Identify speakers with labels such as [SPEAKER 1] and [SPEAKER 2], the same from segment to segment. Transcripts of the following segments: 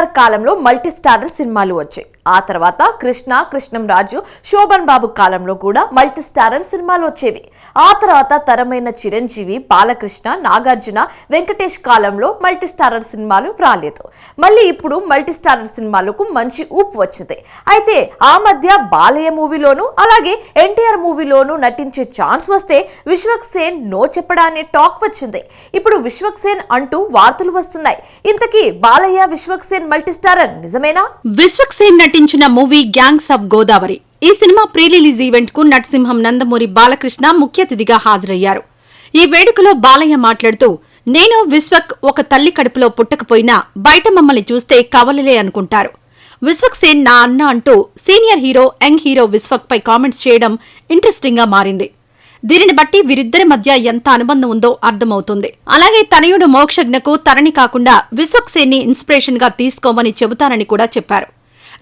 [SPEAKER 1] ఎన్టీఆర్ కాలంలో multi starrer సినిమాలు వచ్చాయి. ఆ తర్వాత కృష్ణంరాజు, శోభన్ బాబు కాలంలో కూడా మల్టీ స్టారర్ సినిమాలు వచ్చేవి. ఆ తర్వాత తరమైన చిరంజీవి, బాలకృష్ణ, నాగార్జున, వెంకటేష్ కాలంలో మల్టీ స్టారర్ సినిమాలు రాలేదు. మళ్ళీ ఇప్పుడు మల్టీ స్టారర్ సినిమాలకు మంచి ఊపు వచ్చింది. అయితే ఆ మధ్య బాలయ్య మూవీలోను అలాగే ఎన్టీఆర్ మూవీలోను నటించే ఛాన్స్ వస్తే విశ్వక్ సేన్ నో చెప్పడా అనే టాక్ వచ్చింది. ఇప్పుడు విశ్వక్ సేన్ అంటూ వార్తలు వస్తున్నాయి. ఇంతకీ బాలయ్య, విశ్వక్ సేన్ మల్టీ స్టారర్ నిజమేనా?
[SPEAKER 2] విశ్వక్ సేన్ నటించిన మూవీ గ్యాంగ్స్ ఆఫ్ గోదావరి. ఈ సినిమా ప్రీ రిలీజ్ ఈవెంట్ కు నటసింహం నందమూరి బాలకృష్ణ ముఖ్య అతిథిగా హాజరయ్యారు. ఈ వేడుకలో బాలయ్య మాట్లాడుతూ, నేను విశ్వక్ ఒక తల్లి కడుపులో పుట్టకపోయినా బయట మమ్మల్ని చూస్తే కవలలే అనుకుంటారు. విశ్వక్ సేన్ నా అన్న అంటూ senior hero, young hero Vishwak పై కామెంట్స్ చేయడం ఇంట్రెస్టింగ్ గా మారింది. దీనిని బట్టి వీరిద్దరి మధ్య ఎంత అనుబంధం ఉందో అర్థమవుతుంది. అలాగే తనయుడు మోక్షజ్ఞకు తరణి కాకుండా విశ్వక్ సేన్ ని ఇన్స్పిరేషన్ గా తీసుకోమని చెబుతానని కూడా చెప్పారు.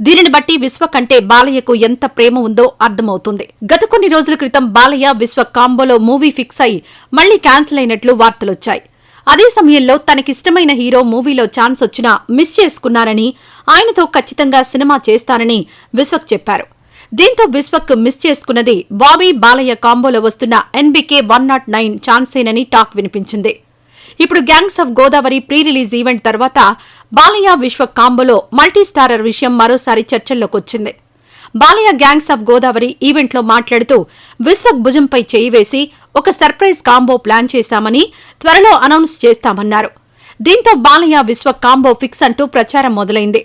[SPEAKER 2] దీనిని బట్టి విశ్వక్ అంటే బాలయ్యకు ఎంత ప్రేమ ఉందో అర్థమవుతుంది. గత కొన్ని రోజుల క్రితం బాలయ్య, విశ్వక్ కాంబోలో మూవీ ఫిక్స్ అయి మళ్లీ క్యాన్సిల్ అయినట్లు వార్తలొచ్చాయి. అదే సమయంలో తనకిష్టమైన హీరో మూవీలో ఛాన్స్ వచ్చినా మిస్ చేసుకున్నారని, ఆయనతో ఖచ్చితంగా సినిమా చేస్తానని విశ్వక్ చెప్పారు. దీంతో విశ్వక్ మిస్ చేసుకున్నది బాబీ, బాలయ్య కాంబోలో వస్తున్న ఎన్బీకే 109 ఛాన్సేనని టాక్ వినిపించింది. ఇప్పుడు gangs of Godavari pre release event తర్వాత బాలయ్య, విశ్వక్ కాంబోలో మల్టీ స్టారర్ విషయం మరోసారి చర్చల్లోకొచ్చింది. బాలయ్య గ్యాంగ్స్ ఆఫ్ గోదావరి ఈవెంట్లో మాట్లాడుతూ, విశ్వక్ భుజంపై చేయి వేసి ఒక సర్ప్రైజ్ కాంబో ప్లాన్ చేశామని, త్వరలో అనౌన్స్ చేస్తామన్నారు. దీంతో బాలయ్య, విశ్వక్ కాంబో ఫిక్స్ అంటూ ప్రచారం మొదలైంది.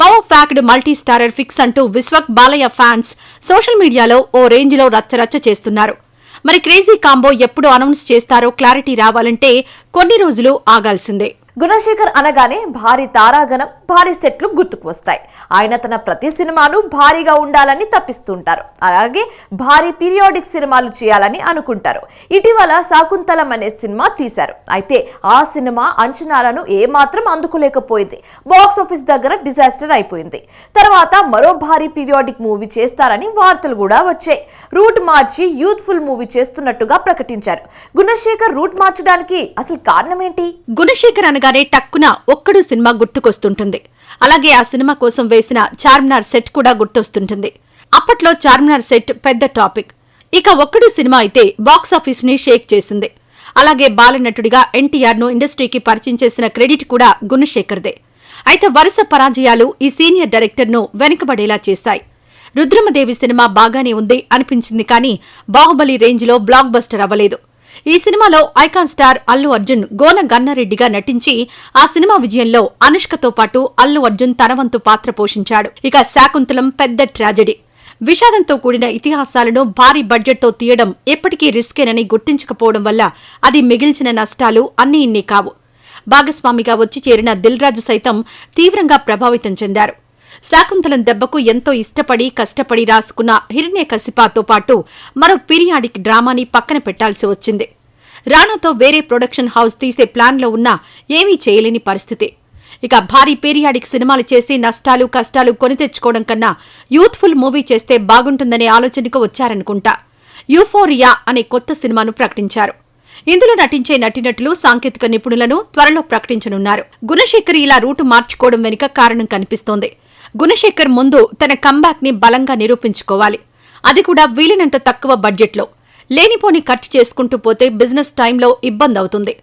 [SPEAKER 2] Power packed multi starrer fix అంటూ విశ్వక్, బాలయ్య ఫ్యాన్స్ సోషల్ మీడియాలో ఓ రేంజ్లో రచ్చరచ్చ చేస్తున్నారు. మరి క్రేజీ కాంబో ఎప్పుడు అనౌన్స్ చేస్తారో క్లారిటీ రావాలంటే కొన్ని రోజులు ఆగాల్సిందే.
[SPEAKER 1] గుణశేఖర్ అనగానే భారీ తారాగణం, భారీ సెట్లు గుర్తుకు వస్తాయి. ఆయన తన ప్రతి సినిమాను భారీగా ఉండాలని తప్పిస్తుంటారు. అలాగే భారీ పీరియాడిక్ సినిమాలు చేయాలని అనుకుంటారు. ఇటీవల శాకుంతలం అనే సినిమా తీశారు. అయితే ఆ సినిమా అంచనాలను ఏమాత్రం అందుకోలేకపోయింది. బాక్స్ ఆఫీస్ దగ్గర డిజాస్టర్ అయిపోయింది. తర్వాత మరో భారీ పీరియాడిక్ మూవీ చేస్తారని వార్తలు కూడా వచ్చాయి. రూట్ మార్చి యూత్ఫుల్ మూవీ చేస్తున్నట్టుగా ప్రకటించారు. గుణశేఖర్ రూట్ మార్చడానికి అసలు కారణం ఏంటి?
[SPEAKER 2] గుణశేఖర్ అనగానే టక్కున ఒక్కడు సినిమా గుర్తుకొస్తుంటుంది. అలాగే ఆ సినిమా కోసం వేసిన చార్మినార్ సెట్ కూడా గుర్తొస్తుంటుంది. అప్పట్లో చార్మినార్ సెట్ పెద్ద టాపిక్. ఇక ఒక్కడు సినిమా అయితే బాక్సాఫీస్ ని షేక్ చేసింది. అలాగే బాలనటుడిగా ఎన్టీఆర్ ను ఇండస్ట్రీకి పరిచయం చేసిన క్రెడిట్ కూడా గుణశేఖర్దే. అయితే వరుస పరాజయాలు ఈ సీనియర్ డైరెక్టర్ ను వెనుకబడేలా చేశాయి. రుద్రమదేవి సినిమా బాగానే ఉంది అనిపించింది, కానీ బాహుబలి రేంజ్ లో బ్లాక్ బస్టర్ అవ్వలేదు. ఈ సినిమాలో ఐకాన్ స్టార్ అల్లు అర్జున్ గోన గన్నారెడ్డిగా నటించి ఆ సినిమా విజయంలో అనుష్కతో పాటు అల్లు అర్జున్ తన వంతు పాత్ర పోషించాడు. ఇక శాకుంతలం పెద్ద ట్రాజెడీ. విషాదంతో కూడిన ఇతిహాసాలను భారీ బడ్జెట్తో తీయడం ఎప్పటికీ రిస్కేనని గుర్తించకపోవడం వల్ల అది మిగిల్చిన నష్టాలు అన్నీ ఇన్ని కావు. భాగస్వామిగా వచ్చి చేరిన దిల్ రాజు సైతం తీవ్రంగా ప్రభావితం చెందారు. శాకుంతలం దెబ్బకు ఎంతో ఇష్టపడి కష్టపడి రాసుకున్న హిరణ్యకశిపాతో పాటు మరో పీరియాడిక్ డ్రామాని పక్కన పెట్టాల్సి వచ్చింది. రానాతో వేరే ప్రొడక్షన్ హౌస్ తీసే ప్లాన్లో ఉన్నా ఏమీ చేయలేని పరిస్థితి. ఇక భారీ పీరియాడిక్ సినిమాలు చేసి నష్టాలు కష్టాలు కొని తెచ్చుకోవడం కన్నా యూత్ఫుల్ మూవీ చేస్తే బాగుంటుందనే ఆలోచనకు వచ్చారనుకుంటా. యూఫోరియా అనే కొత్త సినిమాను ప్రకటించారు. ఇందులో నటించే నటీనటులు, సాంకేతిక నిపుణులను త్వరలో ప్రకటించనున్నారు. గుణశేఖర్ ఇలా రూటు మార్చుకోవడం వెనుక కారణం కనిపిస్తోంది. గుణశేఖర్ ముందు తన కంబ్యాక్ ని బలంగా నిరూపించుకోవాలి. అది కూడా వీలైనంత తక్కువ బడ్జెట్లో. లేనిపోని ఖర్చు చేసుకుంటూ పోతే బిజినెస్ టైంలో ఇబ్బంది అవుతుంది.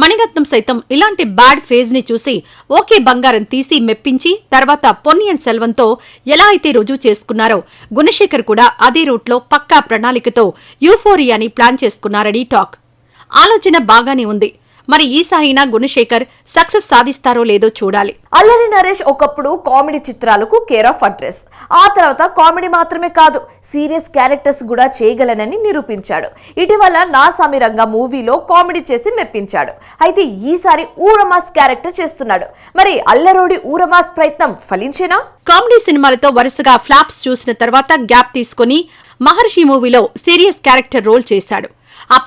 [SPEAKER 2] మణిరత్నం సైతం ఇలాంటి బ్యాడ్ ఫేజ్ ని చూసి ఓకే బంగారం తీసి మెప్పించి తర్వాత పొన్నియిన్ సెల్వంతో ఎలా అయితే రుజువు చేసుకున్నారో గుణశేఖర్ కూడా అదే రూట్లో పక్కా ప్రణాళికతో యూఫోరియాని ప్లాన్ చేసుకున్నారని టాక్. ఆలోచన బాగానే ఉంది. మరి ఈసారైనా గుణశేఖర్ సక్సెస్ సాధిస్తారో లేదో చూడాలి.
[SPEAKER 1] అల్లరి నరేష్ ఒకప్పుడు కామెడీ చిత్రాలకు కేర్ ఆఫ్ అడ్రస్. ఆ తర్వాత కామెడీ మాత్రమే కాదు, సీరియస్ క్యారెక్టర్స్ కూడా చేయగలనని నిరూపించాడు. ఇటీవల నా సమీరంగా మూవీలో కామెడీ చేసి మెప్పించాడు. అయితే ఈసారి ఊరమాస్ క్యారెక్టర్ చేస్తున్నాడు. మరి అల్లరోడి ఊరమాస్ ప్రయత్నం ఫలించేనా?
[SPEAKER 2] కామెడీ సినిమాలతో వరుసగా ఫ్లాప్స్ చూసిన తర్వాత గ్యాప్ తీసుకుని మహర్షి మూవీలో సీరియస్ క్యారెక్టర్ రోల్ చేశాడు. ఆ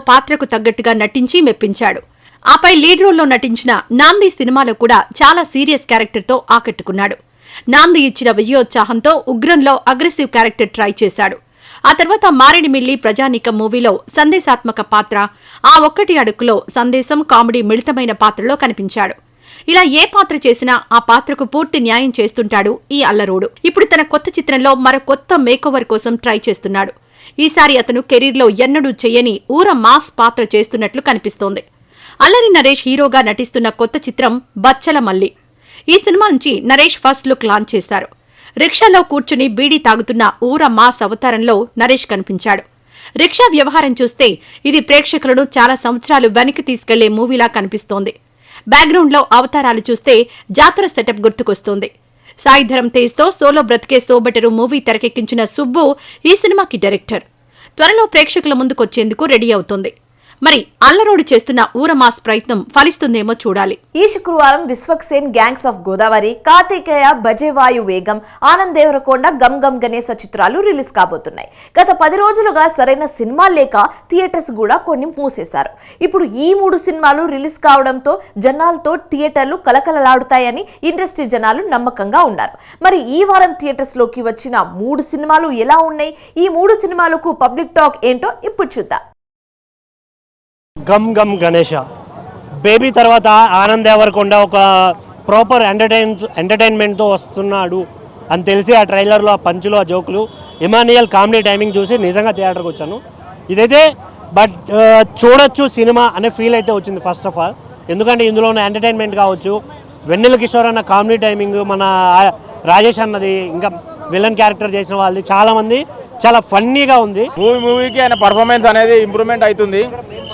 [SPEAKER 2] పాత్రకు తగ్గట్టుగా నటించి మెప్పించాడు. ఆపై లీడ్ రోల్లో నటించిన నాంది సినిమాలో కూడా చాలా సీరియస్ క్యారెక్టర్తో ఆకట్టుకున్నాడు. నాంది ఇచ్చిన విజయోత్సాహంతో ఉగ్రంలో అగ్రెసివ్ క్యారెక్టర్ ట్రై చేశాడు. ఆ తర్వాత మారేడుమిల్లి ప్రజానీకం మూవీలో సందేశాత్మక పాత్ర, ఆ ఒక్కటి అడుగులో సందేశం, కామెడీ మిళితమైన పాత్రలో కనిపించాడు. ఇలా ఏ పాత్ర చేసినా ఆ పాత్రకు పూర్తి న్యాయం చేస్తుంటాడు ఈ అల్లరోడు. ఇప్పుడు తన కొత్త చిత్రంలో మరో కొత్త మేకోవర్ కోసం ట్రై చేస్తున్నాడు. ఈసారి అతను కెరీర్లో ఎన్నడూ చేయని ఊర మాస్ పాత్ర చేస్తున్నట్లు కనిపిస్తోంది. అల్లరి నరేష్ హీరోగా నటిస్తున్న కొత్త చిత్రం బచ్చల మల్లి. ఈ సినిమా నుంచి నరేష్ ఫస్ట్ లుక్ లాంచ్ చేశారు. రిక్షాలో కూర్చుని బీడీ తాగుతున్న ఊర మాస్ అవతారంలో నరేష్ కనిపించాడు. రిక్షా వ్యవహారం చూస్తే ఇది ప్రేక్షకులను చాలా సంవత్సరాలు వెనక్కి తీసుకెళ్లే మూవీలా కనిపిస్తోంది. బ్యాక్గ్రౌండ్లో అవతారాలు చూస్తే జాతర సెటప్ గుర్తుకొస్తోంది. సాయిధరం తేజ్తో సోలో బ్రతికే సోబెటరు మూవీ తెరకెక్కించిన సుబ్బు ఈ సినిమాకి డైరెక్టర్. త్వరలో ప్రేక్షకుల ముందుకొచ్చేందుకు రెడీ అవుతోంది. మరి అల్లరోడు చేస్తున్న ఊరమాస్ ప్రయత్నం ఫలిస్తుందేమో చూడాలి.
[SPEAKER 1] ఈ శుక్రవారం విశ్వక్సేన్ గ్యాంగ్స్ ఆఫ్ గోదావరి, కార్తికేయ, బజేవాయు వేగం, ఆనంద్ దేవరకొండ, గమ్ గమ్ గణేశ చిత్రాలు రిలీజ్ కాబోతున్నాయి. గత 10 రోజులుగా సరైన సినిమా లేక థియేటర్స్ కూడా కొన్ని మూసేశారు. ఇప్పుడు ఈ 3 సినిమాలు రిలీజ్ కావడంతో జనాలతో థియేటర్లు కలకలలాడుతాయని ఇండస్ట్రీ జనాలు నమ్మకంగా ఉన్నారు. మరి ఈ వారం థియేటర్స్ లోకి వచ్చిన 3 సినిమాలు ఎలా ఉన్నాయి? ఈ 3 సినిమాలకు పబ్లిక్ టాక్ ఏంటో ఇప్పుడు చూద్దాం.
[SPEAKER 3] గమ్ గమ్ గణేష, బేబీ తర్వాత ఆనంద్ దేవరకొండ ఒక ప్రాపర్ ఎంటర్టైన్మెంట్తో వస్తున్నాడు అని తెలిసి ఆ ట్రైలర్లో ఆ పంచులు ఆ జోకులు ఇమానియల్ కామెడీ టైమింగ్ చూసి నిజంగా థియేటర్కి వచ్చాను. ఇదైతే బట్ చూడొచ్చు సినిమా అనే ఫీల్ అయితే వచ్చింది ఫస్ట్ ఆఫ్ ఆల్. ఎందుకంటే ఇందులో ఉన్న ఎంటర్టైన్మెంట్ కావచ్చు, వెన్నెల కిషోర్ అన్న కామెడీ టైమింగ్, మన రాజేష్ అన్నది, ఇంకా విలన్ క్యారెక్టర్ చేసిన వాళ్ళది చాలా మంది చాలా ఫన్నీగా ఉంది.
[SPEAKER 4] మూవీకి ఆయన పర్ఫార్మెన్స్ అనేది ఇంప్రూవ్మెంట్ అవుతుంది,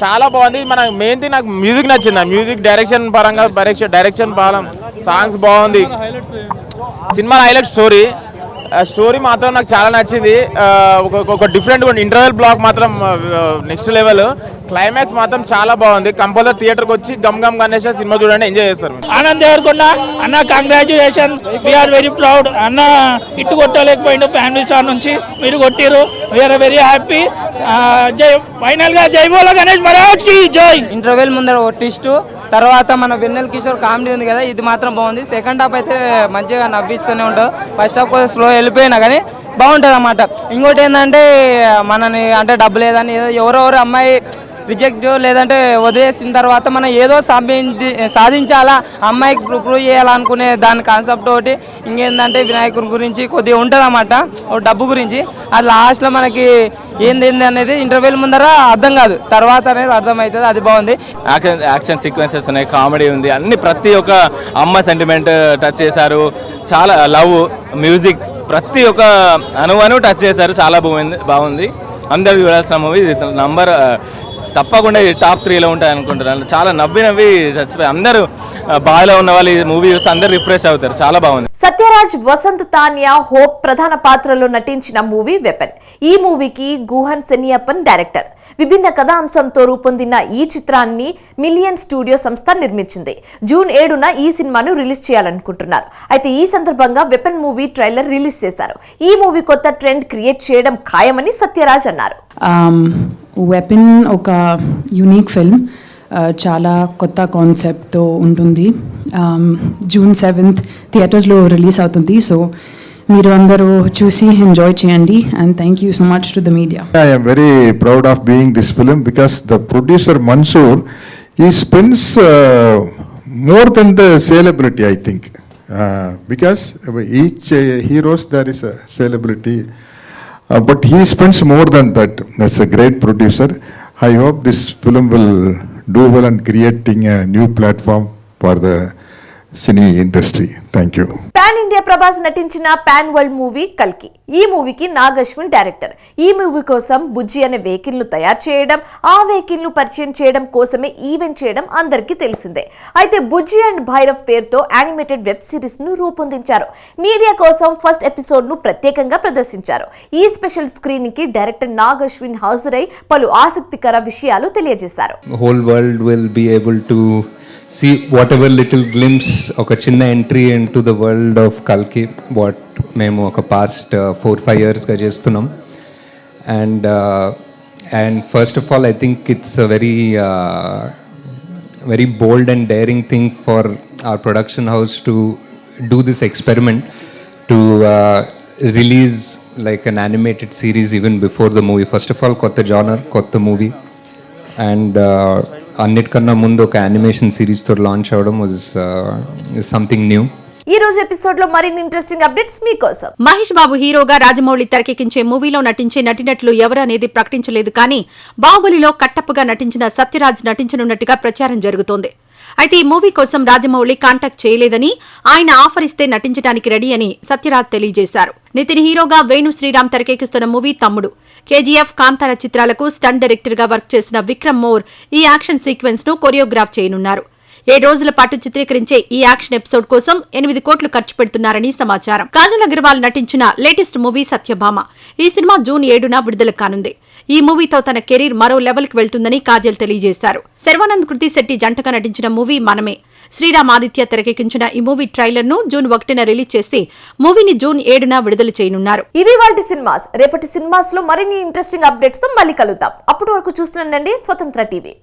[SPEAKER 4] చాలా బాగుంది. మన మెయిన్ థింగ్ నాకు మ్యూజిక్ నచ్చింది. మ్యూజిక్ డైరెక్షన్ పరంగా డైరెక్షన్ సాంగ్స్ బాగుంది. సినిమా హైలైట్ స్టోరీ మాత్రం నాకు చాలా నచ్చింది. ఒక డిఫరెంట్ ఇంటర్వెల్ బ్లాక్ మాత్రం నెక్స్ట్ లెవెల్. క్లైమాక్స్ మాత్రం చాలా బాగుంది. కంపల్సరీ థియేటర్కి వచ్చి గమ్ గమ్ గణేష్ సినిమా చూడండి, ఎంజాయ్ చేస్తారు.
[SPEAKER 5] ఆనంద్ దేవరకొండ అన్న, కంగ్రాచ్యులేషన్, వీఆర్ వెరీ ప్రౌడ్ అన్న. ఇట్టు కొట్టలేకపోయిండు ఫ్యామిలీ స్టార్ నుంచి, మీరు కొట్టిరు, వీఆర్ వెరీ హ్యాపీ. జై ఫైనల్ గా జై బోలో గణేష్ మహారాజ్ కి జై.
[SPEAKER 6] ఇంటర్వెల్ ముందర ఒక ట్విస్ట్, తర్వాత మన వెన్నెల కిషోర్ కామెడీ ఉంది కదా, ఇది మాత్రం బాగుంది. సెకండ్ హాఫ్ అయితే మంచిగా నవ్విస్తూనే ఉంటావు. ఫస్ట్ హాఫ్ కొంచెం స్లో వెళ్ళిపోయినా కానీ బాగుంటుంది అన్నమాట. ఇంకోటి ఏంటంటే మనని అంటే డబ్బు లేదని ఎవరెవరు అమ్మాయి రిజెక్ట్ లేదంటే వదిలేసిన తర్వాత మనం ఏదో సాధించాలా, అమ్మాయికి ప్రూవ్ చేయాలనుకునే దాని కాన్సెప్ట్ ఒకటి. ఇంకేందంటే వినాయకుడి గురించి కొద్దిగా ఉంటుంది అన్నమాట, డబ్బు గురించి. అది లాస్ట్లో మనకి ఏంది అనేది ఇంటర్వ్యూల ముందర అర్థం కాదు, తర్వాత అనేది అర్థమవుతుంది. అది బాగుంది.
[SPEAKER 7] యాక్షన్ సీక్వెన్సెస్ ఉన్నాయి, కామెడీ ఉంది, అన్ని ప్రతి ఒక్క అమ్మ సెంటిమెంట్ టచ్ చేశారు. చాలా లవ్, మ్యూజిక్ ప్రతి ఒక్క అణువను టచ్ చేశారు. చాలా బాగుంది. అందరూ చూడాల్సిన మూవీ. నంబర్ తప్పకుండా టాప్ 3లో ఉంటాయి అనుకుంటున్నాను. చాలా నవ్వి చచ్చిపోయి అందరూ బాగా ఉన్న వాళ్ళు ఈ మూవీ చూస్తే అందరూ రిఫ్రెష్ అవుతారు. చాలా బాగుంది.
[SPEAKER 1] సత్యరాజ్, వసంత్, తాన్యా, హోప్ ప్రధాన పాత్రలో నటించిన మూవీ వెపన్. ఈ మూవీకి గుహన్ సెనియప్పన్ డైరెక్టర్. విభిన్న కథాంశంతో రూపొందిన ఈ చిత్రాన్ని మిలియన్ స్టూడియో సంస్థ నిర్మించింది. జూన్ 7న ఈ సినిమాను రిలీజ్ చేయాలనుకుంటున్నారు. అయితే ఈ సందర్భంగా వెపన్ మూవీ ట్రైలర్ రిలీజ్ చేశారు. ఈ మూవీ కొత్త ట్రెండ్ క్రియేట్ చేయడం ఖాయమని సత్యరాజ్ అన్నారు.
[SPEAKER 8] వెపన్ ఒక యూనిక్ ఫిల్మ్, చాలా కొత్త కాన్సెప్ట్తో ఉంటుంది. జూన్ 7th థియేటర్స్లో రిలీజ్ అవుతుంది. సో మీరు అందరూ చూసి ఎంజాయ్ చేయండి. And thank you so much to the media.
[SPEAKER 9] I am very proud of being this film because the producer Mansoor, he spends more than the celebrity, I think, because each heroes there is a celebrity, but he spends more than that. That's a great producer. I hope this film will do well and creating a new platform for the cine industry. Thank you.
[SPEAKER 1] Pan India Prabhas నటించిన pan world movie కల్కి. ఈ మూవీకి Nag Ashwin director. ఈ movie కోసం బుజ్జి అనే vehicle ను తయారు చేయడం, ఆ వెహికల్ ను పరిచయం చేయడం కోసమే ఈవెంట్ చేయడం అందరికీ తెలిసిందే. అయితే బుజ్జి అండ్ భైరవ్ పేరుతో యానిమేటెడ్ వెబ్ సిరీస్ ను రూపొందించారు. మీడియా కోసం ఫస్ట్ ఎపిసోడ్ ను ప్రత్యేకంగా ప్రదర్శించారు. ఈ స్పెషల్ స్క్రీనింగ్ కి డైరెక్టర్ నాగ్ అశ్విన్ హాజరై పలు ఆసక్తికర విషయాలు తెలియజేశారు.
[SPEAKER 10] Whole world will be able to see whatever little glimpse ఒక చిన్న entry into the world of Kalki, what మేము ఒక past 4-5 yearsగా చేస్తున్నాం. And first of all, I think it's a very bold and daring thing for our production house to do this experiment, to release like an animated series even before the movie. First of all, kotta genre, kotta movie, and అన్నిటికన్నా ముందు ఒక animation సిరీస్తో launch అవ్వడం was something new.
[SPEAKER 1] ఈ రోజు episode లో మరిన్ని interesting updates మీకోసం.
[SPEAKER 2] మహేష్ బాబు హీరోగా రాజమౌళి తెరకెక్కించే మూవీలో నటించే నటినట్లు ఎవరు అనేది ప్రకటించలేదు, కానీ బాహుబలిలో కట్టప్పగా నటించిన సత్యరాజ్ నటించనున్నట్టుగా ప్రచారం జరుగుతోంది. అయితే ఈ మూవీ కోసం రాజమౌళి కాంటాక్ట్ చేయలేదని, ఆయన ఆఫర్ ఇస్తే నటించడానికి రెడీ అని సత్యరాజ్ తెలియజేశారు. నితిన్ హీరోగా వేణు శ్రీరామ్ తెరకెక్కిస్తున్న మూవీ తమ్ముడు, కేజీఎఫ్, కాంతార చిత్రాలకు స్టంట్ డైరెక్టర్ గా వర్క్ చేసిన విక్రమ్ మోర్ ఈ యాక్షన్ సీక్వెన్స్ ను కొరియోగ్రాఫ్ చేయనున్నారు. 7 రోజుల పాటు చిత్రీకరించే ఈ యాక్షన్ ఎపిసోడ్ కోసం 8 కోట్లు ఖర్చు పెడుతున్నారని సమాచారం. కాజల్ అగర్వాల్ నటించిన లేటెస్ట్ మూవీ సత్యభామ. ఈ సినిమా జూన్ 7న విడుదల కానుంది. ఈ మూవీతో తన కెరీర్ మరో లెవెల్ కి వెళ్తుందని కాజల్ తెలియజేశారు. శర్వానంద్, కృతి శెట్టి జంటగా నటించిన మూవీ మనమే. శ్రీరామ్ ఆదిత్య తెరకెక్కించిన ఈ మూవీ ట్రైలర్ ను జూన్ 1న రిలీజ్ చేసి మూవీని జూన్ 7న విడుదల చేయనున్నారు.
[SPEAKER 1] ఇవి వాటి సినిమాస్. రేపటి సినిమాస్ లో మరిన్ని ఇంట్రెస్టింగ్ అప్డేట్స్ తో మళ్ళీ కలుద్దాం. అప్పటి వరకు చూస్తుండండి స్వతంత్ర టీవీ.